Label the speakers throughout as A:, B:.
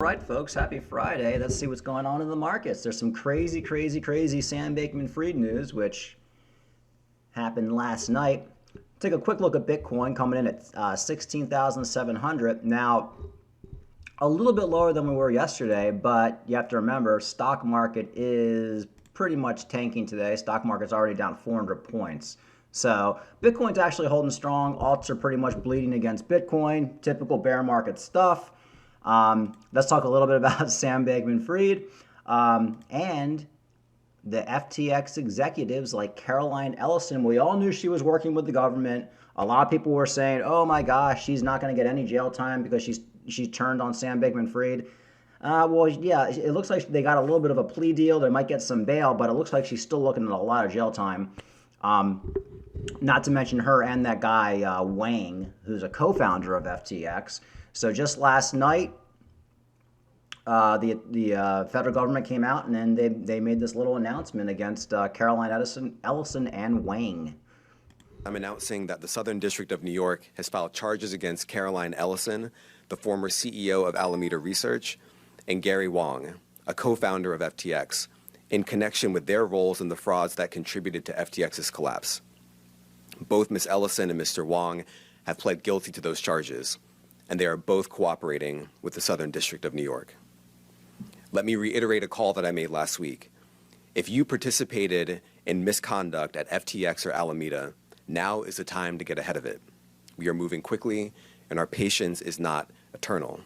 A: All right, folks, happy Friday. Let's see what's going on in the markets. There's some crazy Sam Bankman-Fried news, which happened last night. Take a quick look at Bitcoin coming in at 16,700. Now, a little bit lower than we were yesterday, but you have to remember, stock market is pretty much tanking today. Stock market's already down 400 points. So Bitcoin's actually holding strong. Alts are pretty much bleeding against Bitcoin. Typical bear market stuff. Let's talk a little bit about Sam Bankman-Fried and the FTX executives like Caroline Ellison. We all knew she was working with the government. A lot of people were saying, "Oh my gosh, she's not going to get any jail time because she turned on Sam Bankman-Fried." Well, yeah, it looks like they got a little bit of a plea deal. They might get some bail, but it looks like she's still looking at a lot of jail time. Not to mention her and that guy Wang, who's a co-founder of FTX. So just last night, the federal government came out and then they made this little announcement against Caroline Ellison and Wang.
B: I'm announcing that the Southern District of New York has filed charges against Caroline Ellison, the former CEO of Alameda Research, and Gary Wang, a co-founder of FTX, in connection with their roles in the frauds that contributed to FTX's collapse. Both Ms. Ellison and Mr. Wang have pled guilty to those charges, and they are both cooperating with the Southern District of New York. Let me reiterate a call that I made last week. If you participated in misconduct at FTX or Alameda, now is the time to get ahead of it. We are moving quickly, and our patience is not eternal.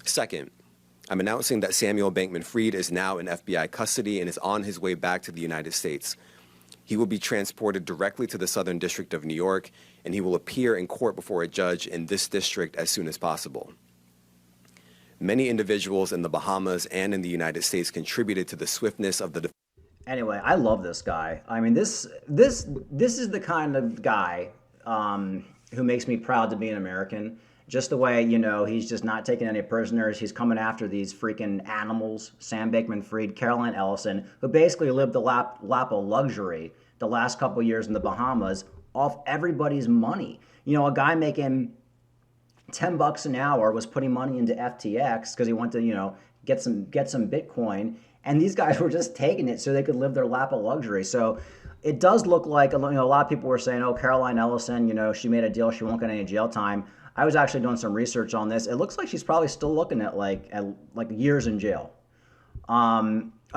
B: Second, I'm announcing that Samuel Bankman-Fried is now in FBI custody and is on his way back to the United States. He will be transported directly to the Southern District of New York, and he will appear in court before a judge in this district as soon as possible. Many individuals in the Bahamas and in the United States contributed to the swiftness of the.
A: Anyway, I love this guy. I mean, this is the kind of guy who makes me proud to be an American. Just the way, he's just not taking any prisoners. He's coming after these freaking animals. Sam Bankman-Fried, Caroline Ellison, who basically lived the lap of luxury the last couple years in the Bahamas off everybody's money. A guy making $10 an hour was putting money into FTX because he wanted to, get some Bitcoin. And these guys were just taking it so they could live their lap of luxury. So it does look like, a lot of people were saying, oh, Caroline Ellison, she made a deal. She won't get any jail time. I was actually doing some research on this. It looks like she's probably still looking at like years in jail.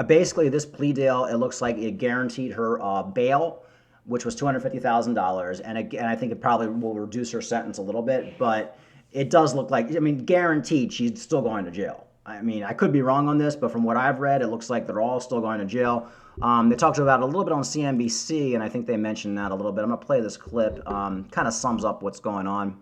A: Basically, this plea deal, it looks like it guaranteed her bail, which was $250,000. And again, I think it probably will reduce her sentence a little bit. But it does look like, guaranteed she's still going to jail. I could be wrong on this, but from what I've read, it looks like they're all still going to jail. They talked about it a little bit on CNBC, and I think they mentioned that a little bit. I'm going to play this clip. Kind of sums up what's going on.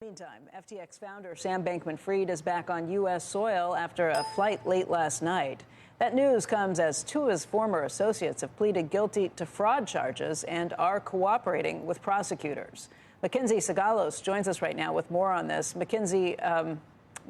C: Meantime, FTX founder Sam Bankman-Fried is back on U.S. soil after a flight late last night. That news comes as two of his former associates have pleaded guilty to fraud charges and are cooperating with prosecutors. Mackenzie Sagalos joins us right now with more on this. Mackenzie,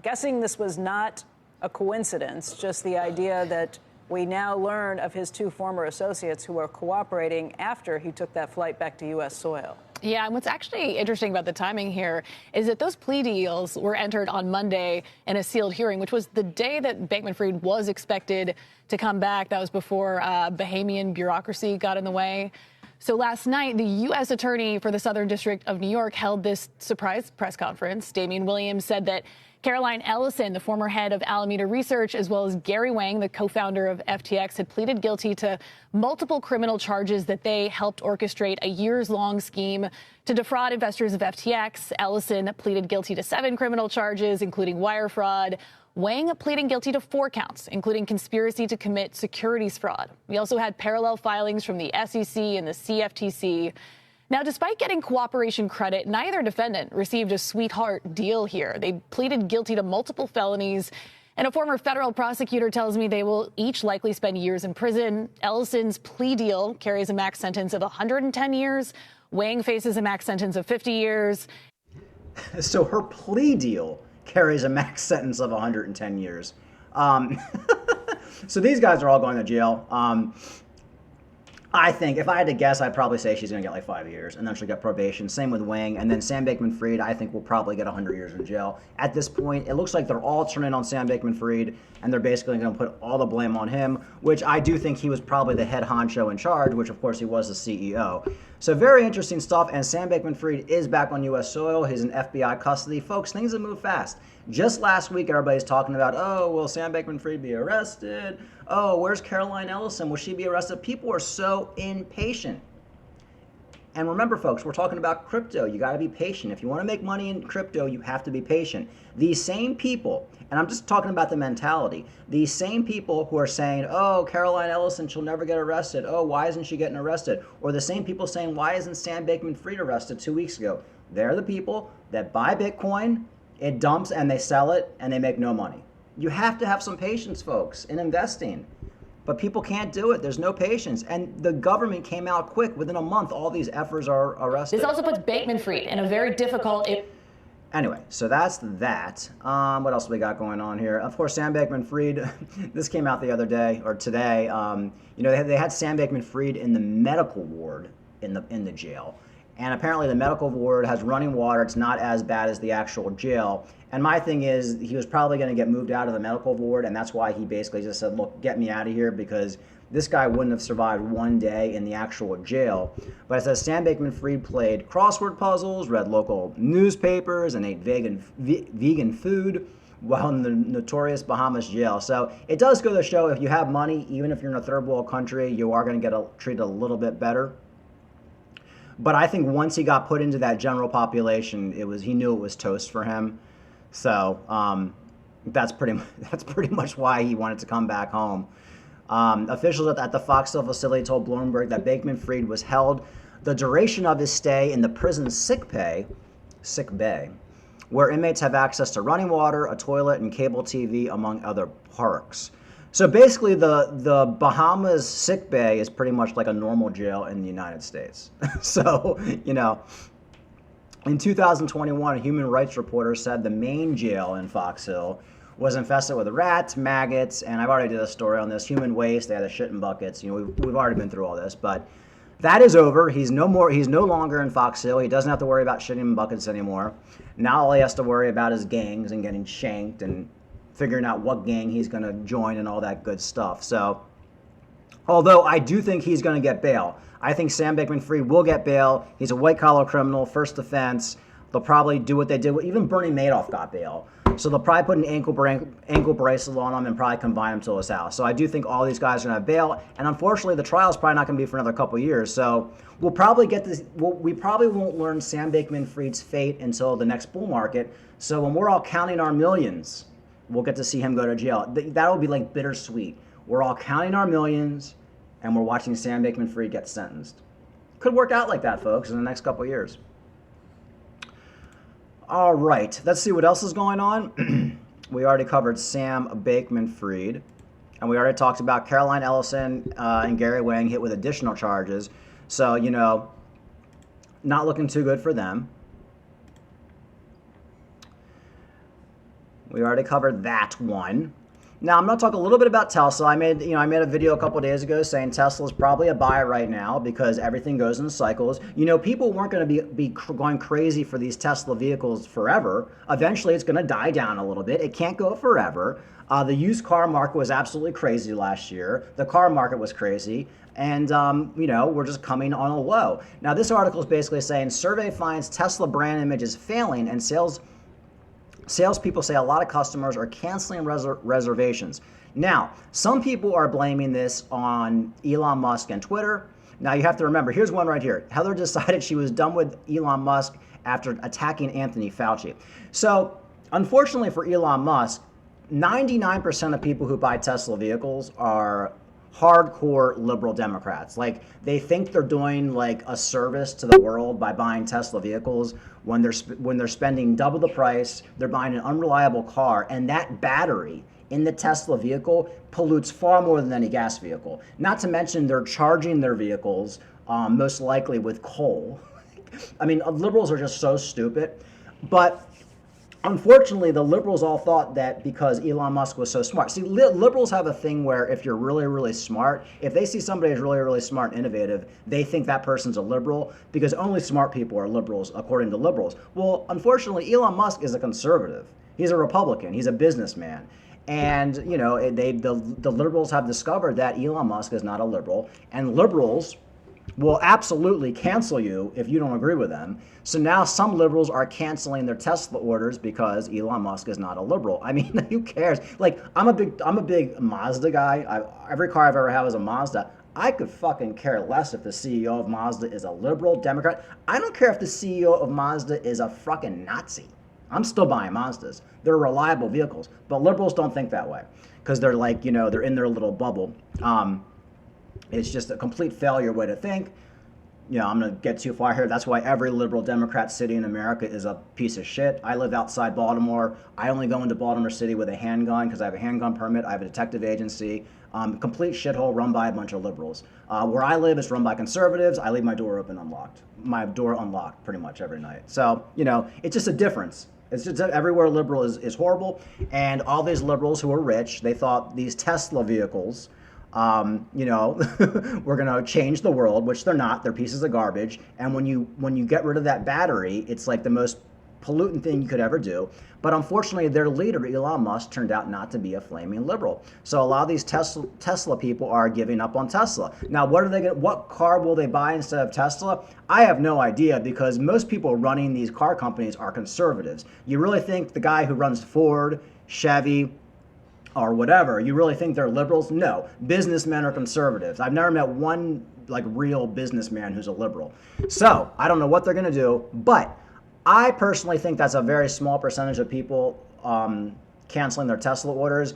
C: guessing this was not a coincidence, just the idea that we now learn of his two former associates who are cooperating after he took that flight back to U.S. soil.
D: Yeah, and what's actually interesting about the timing here is that those plea deals were entered on Monday in a sealed hearing, which was the day that Bankman-Fried was expected to come back. That was before Bahamian bureaucracy got in the way. So last night, the U.S. attorney for the Southern District of New York held this surprise press conference. Damian Williams said that Caroline Ellison, the former head of Alameda Research, as well as Gary Wang, the co-founder of FTX, had pleaded guilty to multiple criminal charges that they helped orchestrate a years-long scheme to defraud investors of FTX. Ellison pleaded guilty to 7 criminal charges, including wire fraud. Wang pleading guilty to 4 counts, including conspiracy to commit securities fraud. We also had parallel filings from the SEC and the CFTC. Now, despite getting cooperation credit, neither defendant received a sweetheart deal here. They pleaded guilty to multiple felonies, and a former federal prosecutor tells me they will each likely spend years in prison. Ellison's plea deal carries a max sentence of 110 years. Wang faces a max sentence of 50 years.
A: So her plea deal carries a max sentence of 110 years. So these guys are all going to jail. I think if I had to guess, I'd probably say she's going to get like 5 years, and then she'll get probation. Same with Wang, and then Sam Bankman-Fried, I think will probably get 100 years in jail. At this point, it looks like they're all turning on Sam Bankman-Fried, and they're basically going to put all the blame on him, which I do think he was probably the head honcho in charge, which of course he was the CEO. So very interesting stuff, and Sam Bankman-Fried is back on U.S. soil. He's in FBI custody. Folks, things have moved fast. Just last week, everybody's talking about, oh, will Sam Bankman-Fried be arrested? Oh, where's Caroline Ellison? Will she be arrested? People are so impatient. And remember, folks, we're talking about crypto. You got to be patient. If you want to make money in crypto, you have to be patient. These same people, and I'm just talking about the mentality, these same people who are saying, oh, Caroline Ellison, she'll never get arrested. Oh, why isn't she getting arrested? Or the same people saying, why isn't Sam Bankman-Fried arrested 2 weeks ago? They're the people that buy Bitcoin, it dumps, and they sell it, and they make no money. You have to have some patience, folks, in investing. But people can't do it. There's no patience. And the government came out quick. Within a month, all these effers are arrested.
D: This also puts Bankman-Fried in a very difficult...
A: Anyway, so that's that. What else we got going on here? Of course, Sam Bankman-Fried, this came out the other day, or today. They had Sam Bankman-Fried in the medical ward in the jail. And apparently the medical ward has running water. It's not as bad as the actual jail. And my thing is, he was probably going to get moved out of the medical ward, and that's why he basically just said, look, get me out of here, because this guy wouldn't have survived one day in the actual jail. But it says Sam Bankman-Fried played crossword puzzles, read local newspapers, and ate vegan food while in the notorious Bahamas jail. So it does go to show, if you have money, even if you're in a third world country, you are going to get treated a little bit better. But I think once he got put into that general population, he knew it was toast for him. So that's pretty much why he wanted to come back home. Officials at the Foxville facility told Bloomberg that Bankman-Fried was held the duration of his stay in the prison's sick bay, where inmates have access to running water, a toilet, and cable TV, among other perks. So basically, the Bahamas sick bay is pretty much like a normal jail in the United States. So, in 2021, a human rights reporter said the main jail in Fox Hill was infested with rats, maggots, and I've already did a story on this, human waste. They had the shit in buckets. We've already been through all this, but that is over. He's no longer in Fox Hill. He doesn't have to worry about shitting in buckets anymore. Now all he has to worry about is gangs and getting shanked and figuring out what gang he's going to join and all that good stuff. So, although I do think he's going to get bail. I think Sam Bankman-Fried will get bail. He's a white-collar criminal, first offense. They'll probably do what they did. Even Bernie Madoff got bail. So they'll probably put an ankle bracelet on him and probably confine him to his house. So I do think all these guys are going to have bail. And unfortunately, the trial is probably not going to be for another couple years. So we'll probably get this. We probably won't learn Sam Bankman-Fried's fate until the next bull market. So when we're all counting our millions, we'll get to see him go to jail. That'll be like bittersweet. We're all counting our millions, and we're watching Sam Bankman-Fried get sentenced. Could work out like that, folks, in the next couple of years. All right, let's see what else is going on. We already covered Sam Bankman-Fried, and we already talked about Caroline Ellison and Gary Wang hit with additional charges. So, not looking too good for them. We already covered that one. Now, I'm going to talk a little bit about Tesla. I made a video a couple of days ago saying Tesla is probably a buy right now because everything goes in cycles. People weren't going to be going crazy for these Tesla vehicles forever. Eventually, it's going to die down a little bit. It can't go forever. The used car market was absolutely crazy last year. The car market was crazy. And, we're just coming on a low. Now, this article is basically saying survey finds Tesla brand image is failing and salespeople say a lot of customers are canceling reservations. Now, some people are blaming this on Elon Musk and Twitter. Now, you have to remember, here's one right here. Heather decided she was done with Elon Musk after attacking Anthony Fauci. So, unfortunately for Elon Musk, 99% of people who buy Tesla vehicles are hardcore liberal Democrats. Like, they think they're doing like a service to the world by buying Tesla vehicles when they're spending double the price. They're buying an unreliable car, and that battery in the Tesla vehicle pollutes far more than any gas vehicle. Not to mention they're charging their vehicles most likely with coal. I mean, liberals are just so stupid. But unfortunately, the liberals all thought that because Elon Musk was so smart. See, liberals have a thing where if you're really, really smart, if they see somebody who's really, really smart and innovative, they think that person's a liberal because only smart people are liberals, according to liberals. Well, unfortunately, Elon Musk is a conservative. He's a Republican. He's a businessman. And, you know, the liberals have discovered that Elon Musk is not a liberal. And liberals will absolutely cancel you if you don't agree with them. So now some liberals are canceling their Tesla orders because Elon Musk is not a liberal. I mean, who cares? Like, I'm a big Mazda guy. Every car I've ever had was a Mazda. I could fucking care less if the CEO of Mazda is a liberal, Democrat. I don't care if the CEO of Mazda is a fucking Nazi. I'm still buying Mazdas. They're reliable vehicles. But liberals don't think that way because they're like, you know, they're in their little bubble. It's just a complete failure way to think. You know, I'm going to get too far here. That's why every liberal Democrat city in America is a piece of shit. I live outside Baltimore. I only go into Baltimore City with a handgun because I have a handgun permit. I have a detective agency. Complete shithole run by a bunch of liberals. Where I live is run by conservatives. I leave my door unlocked pretty much every night. So, you know, it's just a difference. It's just that everywhere liberal is horrible. And all these liberals who are rich, they thought these Tesla vehicles, you know, we're going to change the world, which they're not. They're pieces of garbage. And when you get rid of that battery, it's like the most pollutant thing you could ever do. But unfortunately, their leader, Elon Musk, turned out not to be a flaming liberal. So a lot of these Tesla people are giving up on Tesla. Now, what car will they buy instead of Tesla? I have no idea because most people running these car companies are conservatives. You really think the guy who runs Ford, Chevy, or whatever, you really think they're liberals? No. Businessmen are conservatives. I've never met one like real businessman who's a liberal. So I don't know what they're going to do, but I personally think that's a very small percentage of people canceling their Tesla orders.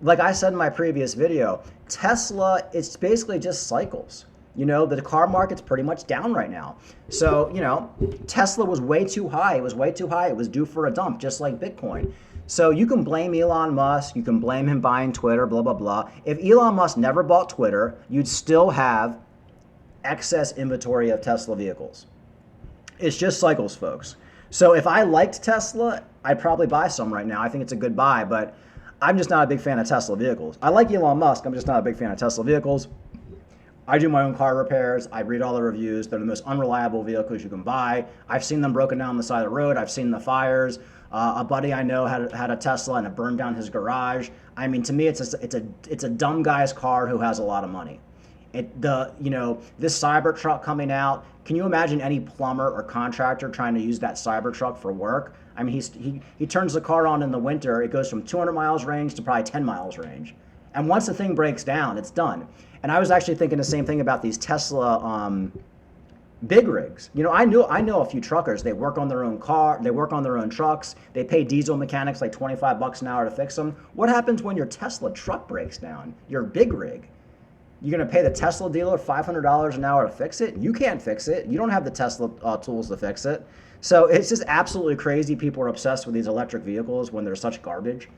A: Like I said in my previous video, Tesla, it's basically just cycles. You know, the car market's pretty much down right now. So, you know, Tesla was way too high. It was way too high. It was due for a dump, just like Bitcoin. So you can blame Elon Musk, you can blame him buying Twitter, blah, blah, blah. If Elon Musk never bought Twitter, you'd still have excess inventory of Tesla vehicles. It's just cycles, folks. So if I liked Tesla, I'd probably buy some right now. I think it's a good buy, but I'm just not a big fan of Tesla vehicles. I like Elon Musk, I'm just not a big fan of Tesla vehicles. I do my own car repairs. I read all the reviews. They're the most unreliable vehicles you can buy. I've seen them broken down on the side of the road. I've seen the fires. A buddy I know had a Tesla and it burned down his garage. I mean, to me, it's a dumb guy's car who has a lot of money. This Cybertruck coming out. Can you imagine any plumber or contractor trying to use that Cybertruck for work? I mean, he turns the car on in the winter. It goes from 200 miles range to probably 10 miles range. And once the thing breaks down, it's done. And I was actually thinking the same thing about these Tesla big rigs. You know, I know a few truckers. They work on their own car. They work on their own trucks. They pay diesel mechanics like $25 an hour to fix them. What happens when your Tesla truck breaks down? Your big rig. You're going to pay the Tesla dealer $500 an hour to fix it? You can't fix it. You don't have the Tesla tools to fix it. So it's just absolutely crazy. People are obsessed with these electric vehicles when they're such garbage.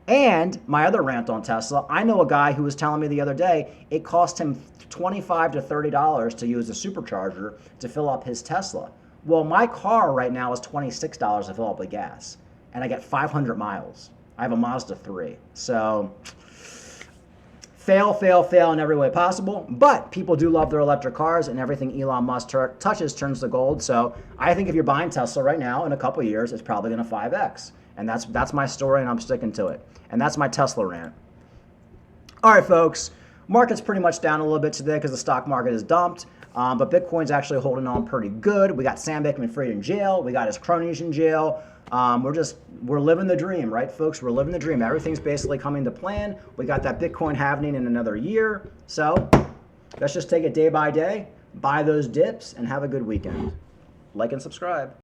A: And my other rant on Tesla, I know a guy who was telling me the other day it cost him $25 to $30 to use a supercharger to fill up his Tesla. Well, my car right now is $26 to fill up with gas, and I get 500 miles. I have a Mazda 3. So fail, fail, fail in every way possible. But people do love their electric cars, and everything Elon Musk touches turns to gold. So I think if you're buying Tesla right now, in a couple of years, it's probably going to 5X. And that's my story, and I'm sticking to it. And that's my Tesla rant. All right, folks. Market's pretty much down a little bit today because the stock market is dumped. But Bitcoin's actually holding on pretty good. We got Sam Bankman-Fried in jail. We got his cronies in jail. We're living the dream, right, folks? We're living the dream. Everything's basically coming to plan. We got that Bitcoin happening in another year. So let's just take it day by day, buy those dips, and have a good weekend. Like and subscribe.